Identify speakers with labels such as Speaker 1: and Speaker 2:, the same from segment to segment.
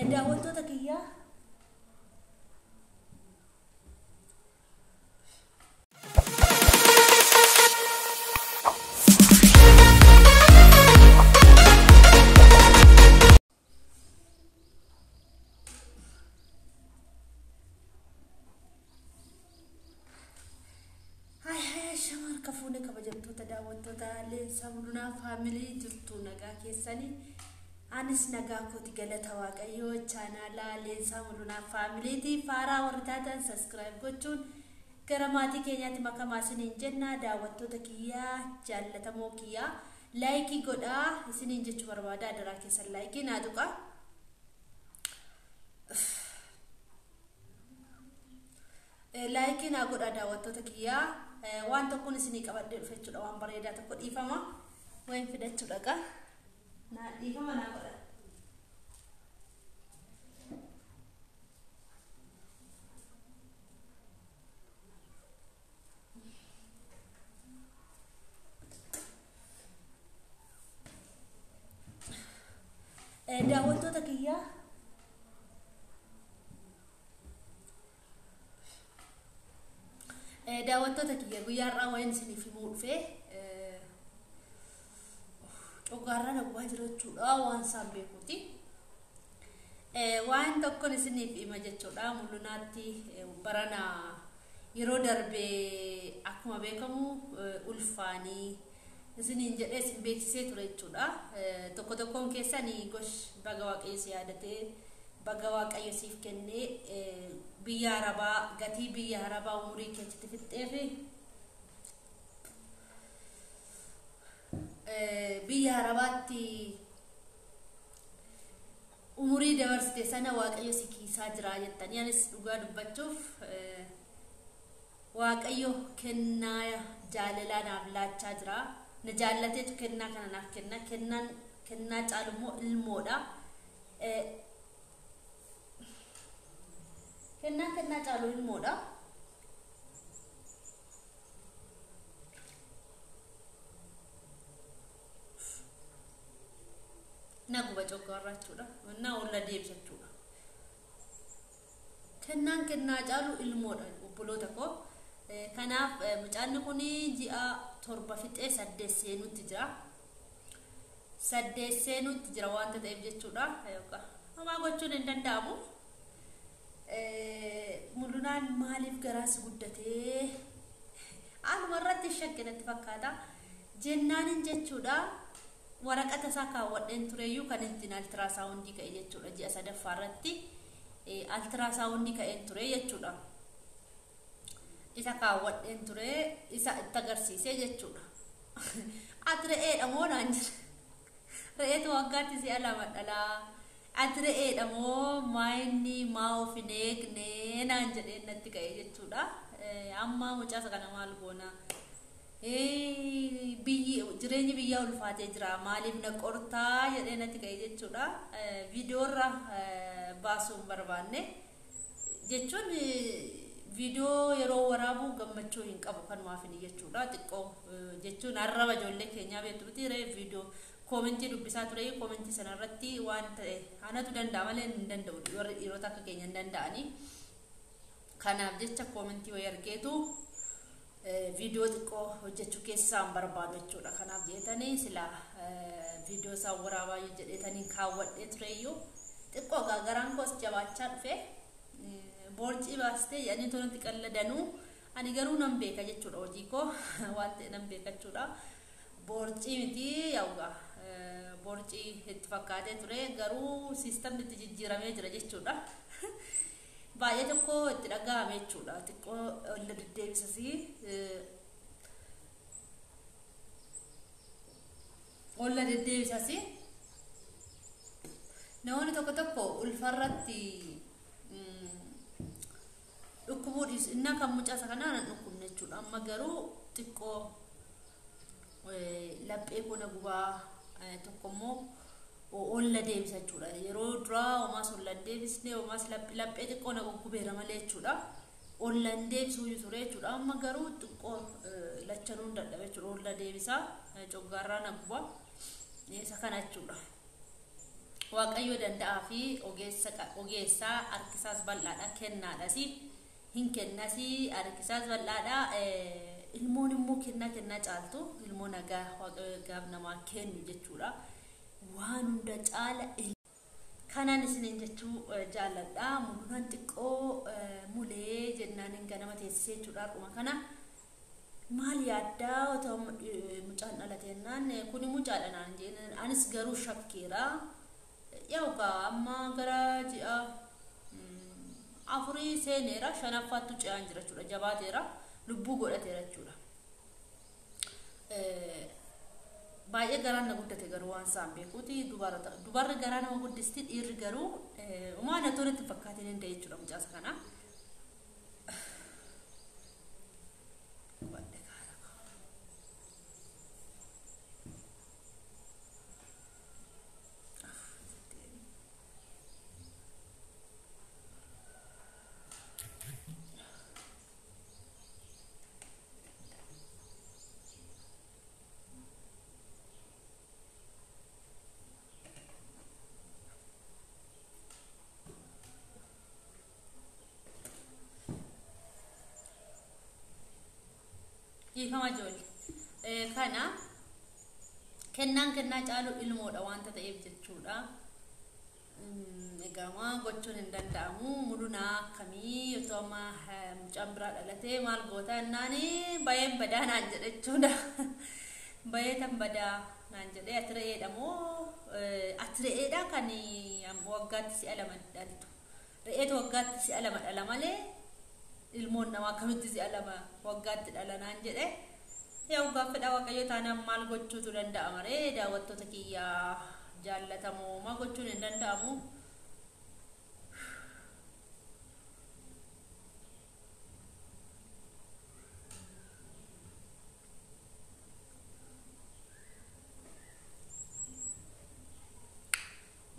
Speaker 1: daawwattoota kiyyaa shamarran kafuune kabajamtoota daawwattoota Leensaa Mul'unaa faamilii jirtu nagaa keessanii anis nagaa kooti galata waaqayyoo chaanaalaa Leensaa Mul'unaa faamiliitii faaraa warri taatan subscribe gochuun gara maatii keenyaatti makamaa isiniin jenna daawwattoota kiyyaa jaallatamoo kiyyaa laayikii godhaa isiniin jechuu barbaada adaraa keessan laayikii naa tuqaa laayikii naa godhaa daawwattoota kiyyaa waan tokkoon isinii qabadhee dhufechuudha waan bareedaa tokko dhiifama wayin fidachuudha qa naa dhiifama naa godha daawwattoota kiyyaa daawwattoota kiyya guyyaarraa wayin isiniif himuu dhufe cogaarra nagaa jirachuudha waan isaan beekuuti waan tokkoon isiniif hima jechuudha Mul'unaatti barana yeroo darbee akkuma beekamu ulfaanii isiniin jedhee isin beeksisee ture jechuudha tokko tokkoon keessanii gosh baga waaqayyo si yaadatee baga waaqayyo siif kennee biyya Arabaa gatii biyya Arabaa umurii keessatti fixxeefi biyya Arabaatti umurii dabarsite sana waaqayyo si kiisaa jira jettanii anis dhugaa dubbachuuf waaqayyo kennaa jaalalaa naaf laachaa jira na jaallateetu kennaa kana naaf kennaa caalummoo ilmoodha kennaa caaluu ilmoodha naguba cogaarrachuudha na olla deebsachuudha kennaa caaluu ilmoodha obboloota koo kanaaf mucaanni kun ji'a 7 fixee 8 seenutti jira wanta ta'eef jechuudha homaa gochuun hin danda'amu Mul'unaan maaliif garaas guddatee anuma irratti shakkinatti fakkaata jennaanin jechuudha waraqata isaa kaawwadheen tureeyyuu kan ittiin altiraasaawundii ka'e jechuudha ji'a 3ffaa irratti altiraasaawundii ka'een ture jechuudha isa kaawwadheen ture isa itti agarsiisee jechuudha ati re'eedha moo naan jira re'eetu waggaatti si'a 2 dhalaa ati re'eedha moo maayinni maa of hin eegne naan jedhee natti ka'e jechuudha amma mucaasa kana maal goona jireenyi biyyaa ulfaatee jira maaliif na qortaa jedhee natti ka'e jechuudha viidiyoorra baasuun barbaanne jechuun viidiyoo yeroo waraabuu gammachuu hin qabu kanumaaf hin jechuudha xiqqoo jechuun arraba ijoollee keenyaa beektu miti viidiyoo komentii dubbisaa ture komentii sana irratti waan ta'e anatu danda'a malee hin danda'u warri dhiirota akka keenya hin danda'anii kanaaf jecha komentii wayii argeetu viidiyoo xiqqoo hojjechuu keessaan barbaadu jechuudha kanaaf jeetanii sila viidiyoo isaa waraabaa jedheetanii kaawwadhee tureyyuu xiqqoo garaan koos jabaachaa dhufe boorcii baastee jedhanii tonatti qalladanuu ani garuu nan beeka jechuudha hojii koo waan ta'e nan beeka jechuudha boorcii miti yawga boorcii itti fakkaatee ture garuu siistamni itti jijjiiramee jira jechuudha baay'ee tokko itti dhaga'ame jechuudha xiqqoo olla deddeebisasi namoonni tokko ulfarratti dhukkubuu inna kan mucaasa kanaa nan dhukkubne jechuudha amma garuu xiqqoo laphee kuna gubaa tokkommoo olla deebisa jechuudha yeroo duraa homaas olla deebisne homaas laphee xiqqoo na gubbeera malee jechuudha olla deebisuu ture jechuudha amma garuu xiqqoo lachanuu dadhabe jechuudha olla deebisa coggaarraa na guba isa kana jechuudha waaqayyo danda'a fi ogeessaa harkisaas bal'aadha kennaadha si hin kennasi harkisaas bal'aadha ilmoon immoo kennaa caaltu ilmoo nagaa waaqayyo gaaf namaa kennu jechuudha waan hunda caala kanan isinin jechuu jaalladha mulunan xiqqoo mulee jennaan ganama teessisee jechuudha dhuma kana maal yaaddaa otoo mucaan dhalateenaan kuni mucaadha naan jeen anis garuu shakkeera yauka amma gara ji'a afurii seeneera shanaffaattu ce'aan jira jechuudha jabaateera lubbuu godhateera jechuudha baay'ee garaan na guddate garuu waan isaan beekuuti dubarri garaa nama guddisti dhiirri garuu umaan atoon itti fakkaatiin hin ta'e jechuudha mucaasa kana Ifama jolli kana kennaa caalu ilmoodha wanta ta'eef jechuudha egaa gochuun hin danda'amu mulunaa akkamii otoo amma mucaan biraa dhalatee maal goota ennaani bayeen badaa naan jedhe jechuudha bayee tan badaa naan jedhe atire'eedha moo atire'eedha kan waggaatti si'a lama dhaltu re'eetu waggaatti si'a lama dhala malee ilmoon namaa akkamitti si'a lama waggaatti dhala naan jedhe yaa gaafadha waaqayyo taanaan maal gochuutu danda'ama ree daawwattoota kiyyaa jaallatamoo maal gochuun hin danda'amu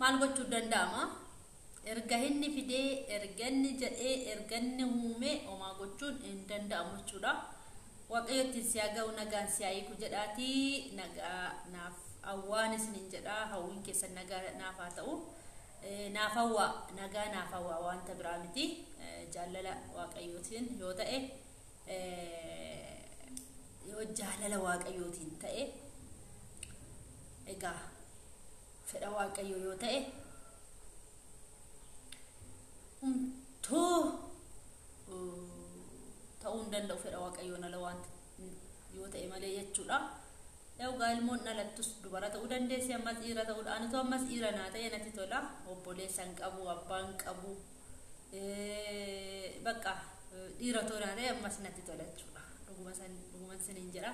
Speaker 1: maal gochuu danda'ama erga inni fidee erganni jedhee erganni huume omaa gochuun hin danda'amu jechuudha waaqayyotti siyaa ga'u nagaan siyaa hiiku jedhaati nagaa naaf awwaan isinin jedha hawwiin keessan nagaa naaf haa ta'u naaf hawwaa nagaa naaf hawwaa wanta biraa miti jaalala waaqayyootiin yoo ta'e yoo jaalala waaqayyootiin ta'e egaa fedha waaqayyoo yoo ta'e ta'uu hin danda'u fedha waaqayyoon ala wanta yoo ta'e malee jechuudha yaa ilmoon dhalattus dubara ta'uu dandeessi ammas dhiira ta'uudha anitoo ammas dhiira naa ta'e natti tola obboleessan qabu abbaan qabu bakka dhiira ta'uu naa ta'e ammas natti tola jechuudha dhuguman siniin jedha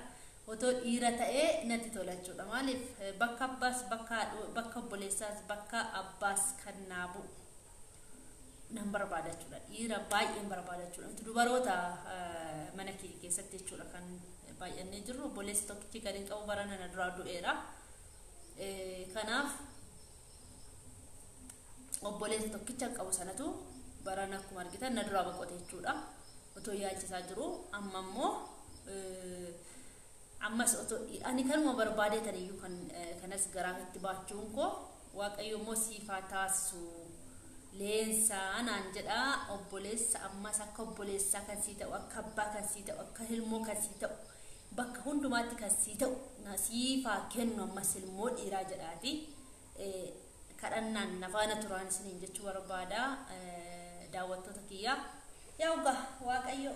Speaker 1: otoo dhiira ta'ee natti tola jechuudha maaliif bakka abbaas bakka obboleessaas bakka abbaas kan naabu nan barbaada jechuudha dhiira baay'een barbaada jechuudha dubaroota mana keessatti jechuudha kan baay'annee jirru obboleessi tokkichi kan hin qabu barana na duraa du'eera kanaaf obboleessi tokkicha qabu sanatu barana akkuma argitan na duraa boqote jechuudha otoo yaalchisaa jiru amma immoo ammas otoo ani kanuma barbaadeetaniyyuu kanas garaatti baachuun koo waaqayyo immoo siifaa taasisu leensaa naan jedha obboleessa ammas akka obboleessaa kan sii ta'u akka abbaa kan sii ta'u akka ilmoo kan sii ta'u bakka hundumaatti kan sii ta'u nasiifaa kennu ammas ilmoo dhiiraa jedhaati kadhannaan nafaana turaan isiniin jechuu barbaada daawwattoota kiyyaa yaa ugaa waaqayyo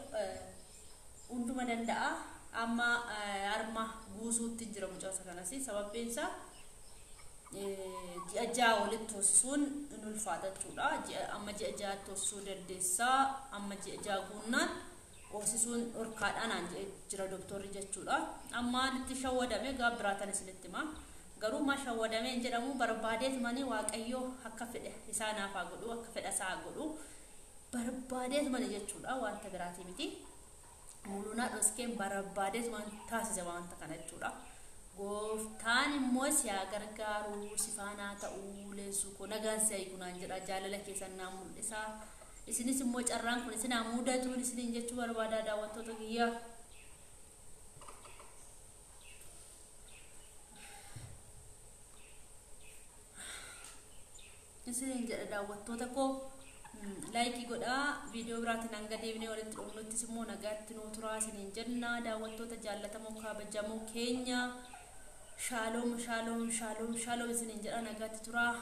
Speaker 1: hunduma danda'a amma arma guusuutti jira mucaasa kanas sababiinsa ji'a ja'a walitti toosisuun in ulfaata jechuudha amma ji'a ja'a toosisuu dandeessaa amma ji'a ja'a guunnaan hoosisuun orkaadhaan jira doktorri jechuudha amma itti shawwadame gaabbiraatan isinitti hima garuu ma shawwadame jedhamu barbaadeet mani waaqayyo akka fedhe isaanaaf haa godhu akka fedha isaa haa godhu barbaadeet mani jechuudha wanta biraati miti mulunaa dhoskeen barbaadeet man taasise wanta kana jechuudha gooftaan immoo si haa gargaaru si faanaa ta'uu leessu koo nagaan si eegunaan jedha jaalala keessan naa mul'isa isinis immoo carraan kun isin haa mudatuun isiniin jechuu barbaadaa daawwattoota kiyyaa isiniin jedha daawwattoota koo. Laayikii godhaa viidiyoo biraatiin hanga deebinee walitti dhufnuttis immoo nagaatti nuu turaa isiniin jenna daawwattoota jaallatamoo kabajamoo keenya. Shalom shalom shalom shalom isiniin jedha nagaatti turaa.